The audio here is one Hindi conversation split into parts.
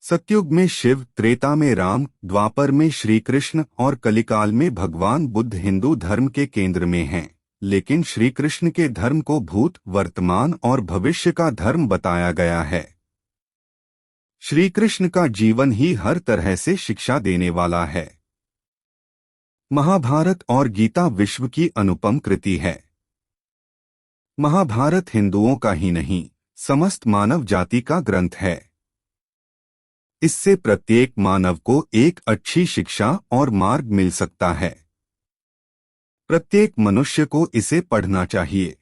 सतयुग में शिव, त्रेता में राम, द्वापर में श्री कृष्ण और कलिकाल में भगवान बुद्ध हिंदू धर्म के केंद्र में हैं। लेकिन श्री कृष्ण के धर्म को भूत, वर्तमान और भविष्य का धर्म बताया गया है। श्री कृष्ण का जीवन ही हर तरह से शिक्षा देने वाला है। महाभारत और गीता विश्व की अनुपम कृति है। महाभारत हिंदुओं का ही नहीं, समस्त मानव जाति का ग्रंथ है। इससे प्रत्येक मानव को एक अच्छी शिक्षा और मार्ग मिल सकता है। प्रत्येक मनुष्य को इसे पढ़ना चाहिए।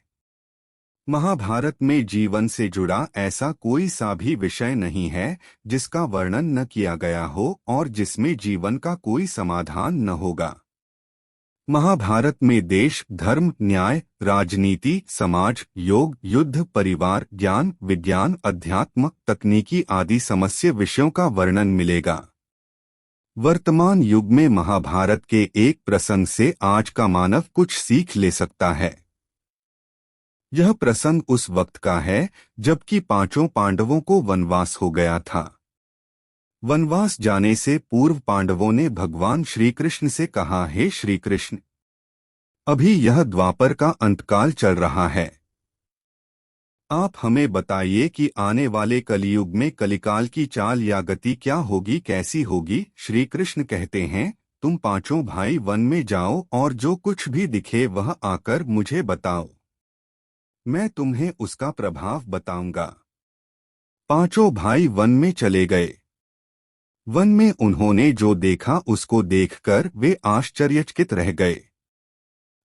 महाभारत में जीवन से जुड़ा ऐसा कोई सा भी विषय नहीं है जिसका वर्णन न किया गया हो और जिसमें जीवन का कोई समाधान न होगा। महाभारत में देश, धर्म, न्याय, राजनीति, समाज, योग, युद्ध, परिवार, ज्ञान, विज्ञान, अध्यात्म, तकनीकी आदि समस्त विषयों का वर्णन मिलेगा। वर्तमान युग में महाभारत के एक प्रसंग से आज का मानव कुछ सीख ले सकता है। यह प्रसंग उस वक्त का है जबकि पांचों पांडवों को वनवास हो गया था। वनवास जाने से पूर्व पांडवों ने भगवान श्री कृष्ण से कहा, हे श्री कृष्ण, अभी यह द्वापर का अंतकाल चल रहा है। आप हमें बताइए कि आने वाले कलियुग में कलिकाल की चाल या गति क्या होगी, कैसी होगी। श्री कृष्ण कहते हैं, तुम पांचों भाई वन में जाओ और जो कुछ भी दिखे वह आकर मुझे बताओ, मैं तुम्हें उसका प्रभाव बताऊंगा। पांचों भाई वन में चले गए। वन में उन्होंने जो देखा उसको देखकर वे आश्चर्यचकित रह गए।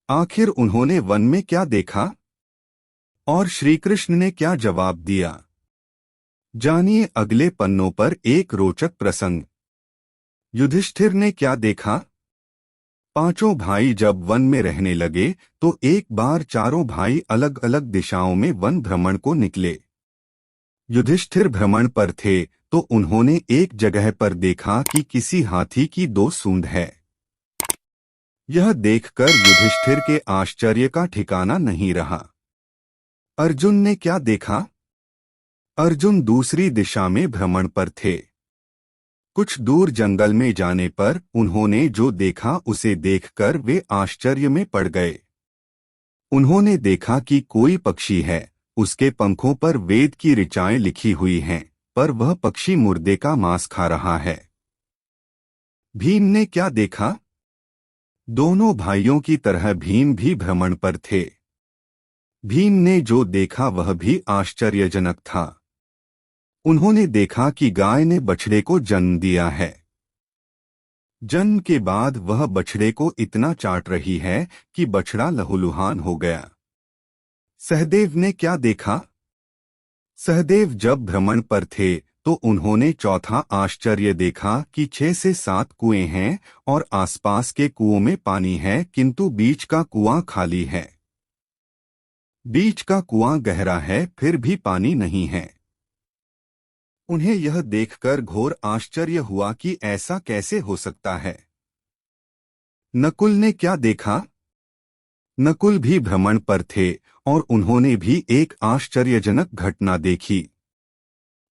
आखिर उन्होंने वन में क्या देखा और श्री कृष्ण ने क्या जवाब दिया, जानिए अगले पन्नों पर एक रोचक प्रसंग। युधिष्ठिर ने क्या देखा। पांचों भाई जब वन में रहने लगे तो एक बार चारों भाई अलग अलग दिशाओं में वन भ्रमण को निकले। युधिष्ठिर भ्रमण पर थे तो उन्होंने एक जगह पर देखा कि किसी हाथी की दो सूंड है। यह देखकर युधिष्ठिर के आश्चर्य का ठिकाना नहीं रहा। अर्जुन ने क्या देखा। अर्जुन दूसरी दिशा में भ्रमण पर थे। कुछ दूर जंगल में जाने पर उन्होंने जो देखा उसे देखकर वे आश्चर्य में पड़ गए। उन्होंने देखा कि कोई पक्षी है, उसके पंखों पर वेद की ऋचाएं लिखी हुई हैं, पर वह पक्षी मुर्दे का मांस खा रहा है। भीम ने क्या देखा। दोनों भाइयों की तरह भीम भी भ्रमण पर थे। भीम ने जो देखा वह भी आश्चर्यजनक था। उन्होंने देखा कि गाय ने बछड़े को जन्म दिया है। जन्म के बाद वह बछड़े को इतना चाट रही है कि बछड़ा लहूलुहान हो गया। सहदेव ने क्या देखा। सहदेव जब भ्रमण पर थे तो उन्होंने चौथा आश्चर्य देखा कि 6 से 7 कुएं हैं और आसपास के कुओं में पानी है, किंतु बीच का कुआं खाली है। बीच का कुआं गहरा है फिर भी पानी नहीं है। उन्हें यह देखकर घोर आश्चर्य हुआ कि ऐसा कैसे हो सकता है। नकुल ने क्या देखा। नकुल भी भ्रमण पर थे और उन्होंने भी एक आश्चर्यजनक घटना देखी।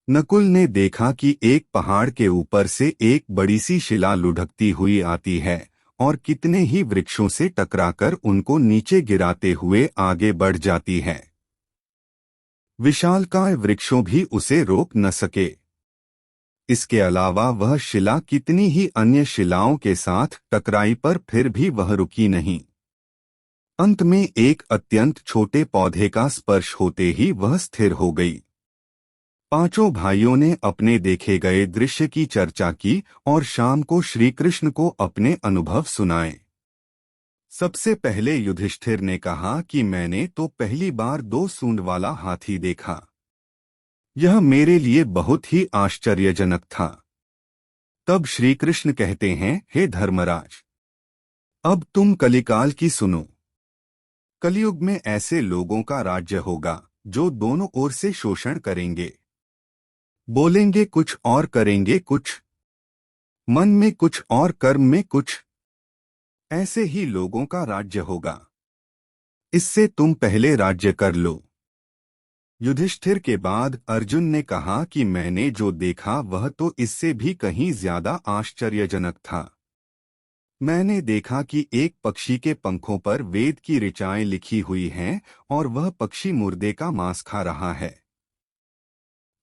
नकुल ने देखा कि एक पहाड़ के ऊपर से एक बड़ी सी शिला लुढ़कती हुई आती है और कितने ही वृक्षों से टकराकर उनको नीचे गिराते हुए आगे बढ़ जाती है। विशालकाय वृक्षों भी उसे रोक न सके। इसके अलावा वह शिला कितनी ही अन्य शिलाओं के साथ टकराई पर फिर भी वह रुकी नहीं। अंत में एक अत्यंत छोटे पौधे का स्पर्श होते ही वह स्थिर हो गई। पांचों भाइयों ने अपने देखे गए दृश्य की चर्चा की और शाम को श्री कृष्ण को अपने अनुभव सुनाए। सबसे पहले युधिष्ठिर ने कहा कि मैंने तो पहली बार 2 सूंड वाला हाथी देखा। यह मेरे लिए बहुत ही आश्चर्यजनक था। तब श्री कृष्ण कहते हैं, हे धर्मराज, अब तुम कलिकाल की सुनो। कलियुग में ऐसे लोगों का राज्य होगा जो दोनों ओर से शोषण करेंगे। बोलेंगे कुछ और करेंगे कुछ, मन में कुछ और कर्म में कुछ। ऐसे ही लोगों का राज्य होगा। इससे तुम पहले राज्य कर लो। युधिष्ठिर के बाद अर्जुन ने कहा कि मैंने जो देखा वह तो इससे भी कहीं ज्यादा आश्चर्यजनक था। मैंने देखा कि एक पक्षी के पंखों पर वेद की ऋचाएं लिखी हुई हैं और वह पक्षी मुर्दे का मांस खा रहा है।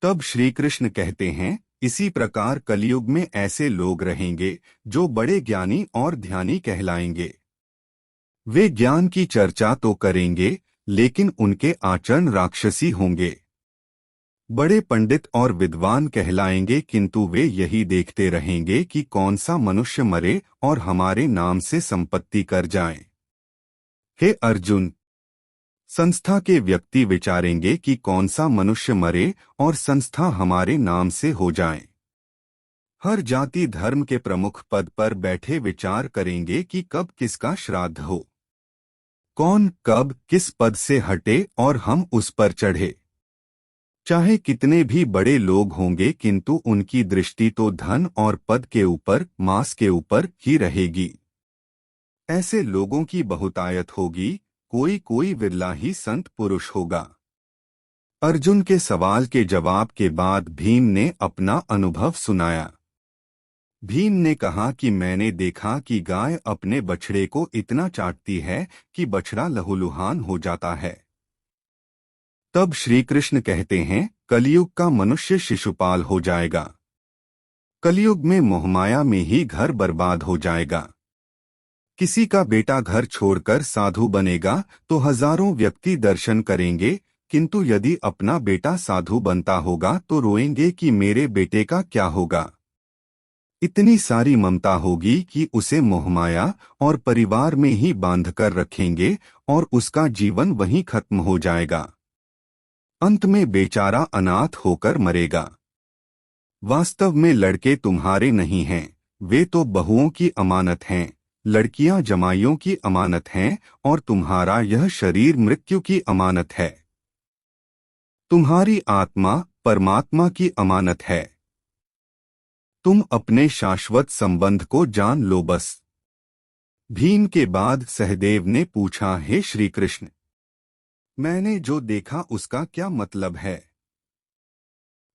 तब श्री कृष्ण कहते हैं, इसी प्रकार कलयुग में ऐसे लोग रहेंगे जो बड़े ज्ञानी और ध्यानी कहलाएंगे। वे ज्ञान की चर्चा तो करेंगे, लेकिन उनके आचरण राक्षसी होंगे। बड़े पंडित और विद्वान कहलाएंगे, किंतु वे यही देखते रहेंगे कि कौन सा मनुष्य मरे और हमारे नाम से संपत्ति कर जाए। हे अर्जुन, संस्था के व्यक्ति विचारेंगे कि कौन सा मनुष्य मरे और संस्था हमारे नाम से हो जाए। हर जाति धर्म के प्रमुख पद पर बैठे विचार करेंगे कि कब किसका श्राद्ध हो, कौन कब किस पद से हटे और हम उस पर चढ़े। चाहे कितने भी बड़े लोग होंगे, किंतु उनकी दृष्टि तो धन और पद के ऊपर, मांस के ऊपर ही रहेगी। ऐसे लोगों की बहुतायत होगी, कोई कोई विरला ही संत पुरुष होगा। अर्जुन के सवाल के जवाब के बाद भीम ने अपना अनुभव सुनाया। भीम ने कहा कि मैंने देखा कि गाय अपने बछड़े को इतना चाटती है कि बछड़ा लहूलुहान हो जाता है। तब श्री कृष्ण कहते हैं, कलयुग का मनुष्य शिशुपाल हो जाएगा। कलयुग में मोहमाया में ही घर बर्बाद हो जाएगा। किसी का बेटा घर छोड़कर साधु बनेगा तो हजारों व्यक्ति दर्शन करेंगे, किंतु यदि अपना बेटा साधु बनता होगा तो रोएंगे कि मेरे बेटे का क्या होगा। इतनी सारी ममता होगी कि उसे मोहमाया और परिवार में ही बांधकर रखेंगे और उसका जीवन वहीं खत्म हो जाएगा। अंत में बेचारा अनाथ होकर मरेगा। वास्तव में लड़के तुम्हारे नहीं हैं, वे तो बहुओं की अमानत हैं। लड़कियां जमाइयों की अमानत हैं और तुम्हारा यह शरीर मृत्यु की अमानत है। तुम्हारी आत्मा परमात्मा की अमानत है। तुम अपने शाश्वत संबंध को जान लो बस। भीम के बाद सहदेव ने पूछा, हे श्री कृष्ण, मैंने जो देखा उसका क्या मतलब है?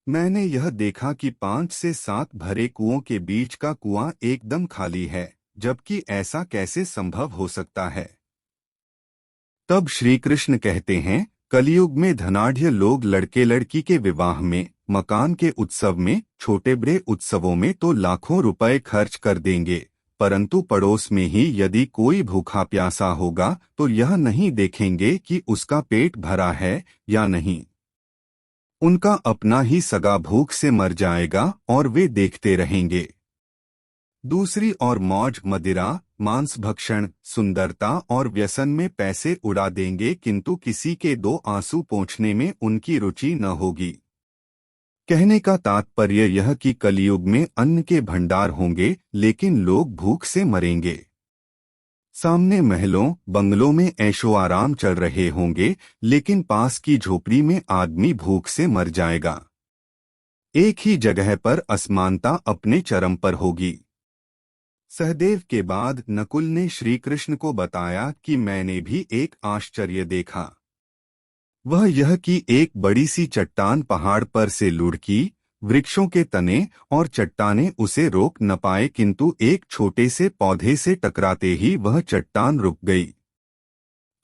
मैंने यह देखा कि 5 से 7 भरे कुओं के बीच का कुआं एकदम खाली है, जबकि ऐसा कैसे संभव हो सकता है? तब श्री कृष्ण कहते हैं, कलयुग में धनाढ्य लोग लड़के लड़की के विवाह में, मकान के उत्सव में, छोटे बड़े उत्सवों में तो लाखों रुपए खर्च कर देंगे, परंतु पड़ोस में ही यदि कोई भूखा प्यासा होगा तो यह नहीं देखेंगे कि उसका पेट भरा है या नहीं। उनका अपना ही सगा भूख से मर जाएगा और वे देखते रहेंगे। दूसरी ओर मौज मदिरा, मांस भक्षण, सुंदरता और व्यसन में पैसे उड़ा देंगे, किंतु किसी के 2 आंसू पोंछने में उनकी रुचि न होगी। कहने का तात्पर्य यह कि कलयुग में अन्न के भंडार होंगे, लेकिन लोग भूख से मरेंगे। सामने महलों बंगलों में ऐशो आराम चल रहे होंगे, लेकिन पास की झोपड़ी में आदमी भूख से मर जाएगा। एक ही जगह पर असमानता अपने चरम पर होगी। सहदेव के बाद नकुल ने श्री कृष्ण को बताया कि मैंने भी एक आश्चर्य देखा। वह यह कि एक बड़ी सी चट्टान पहाड़ पर से लुढ़की, वृक्षों के तने और चट्टाने उसे रोक न पाए, किंतु एक छोटे से पौधे से टकराते ही वह चट्टान रुक गई।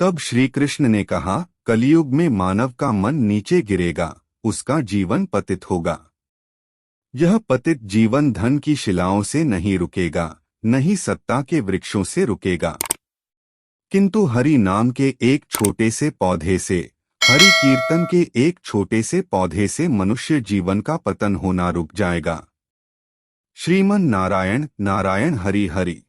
तब श्री कृष्ण ने कहा, कलयुग में मानव का मन नीचे गिरेगा, उसका जीवन पतित होगा। यह पतित जीवन धन की शिलाओं से नहीं रुकेगा, नहीं सत्ता के वृक्षों से रुकेगा, किंतु हरि नाम के एक छोटे से पौधे से, हरि कीर्तन के एक छोटे से पौधे से मनुष्य जीवन का पतन होना रुक जाएगा। श्रीमन नारायण नारायण हरि हरि।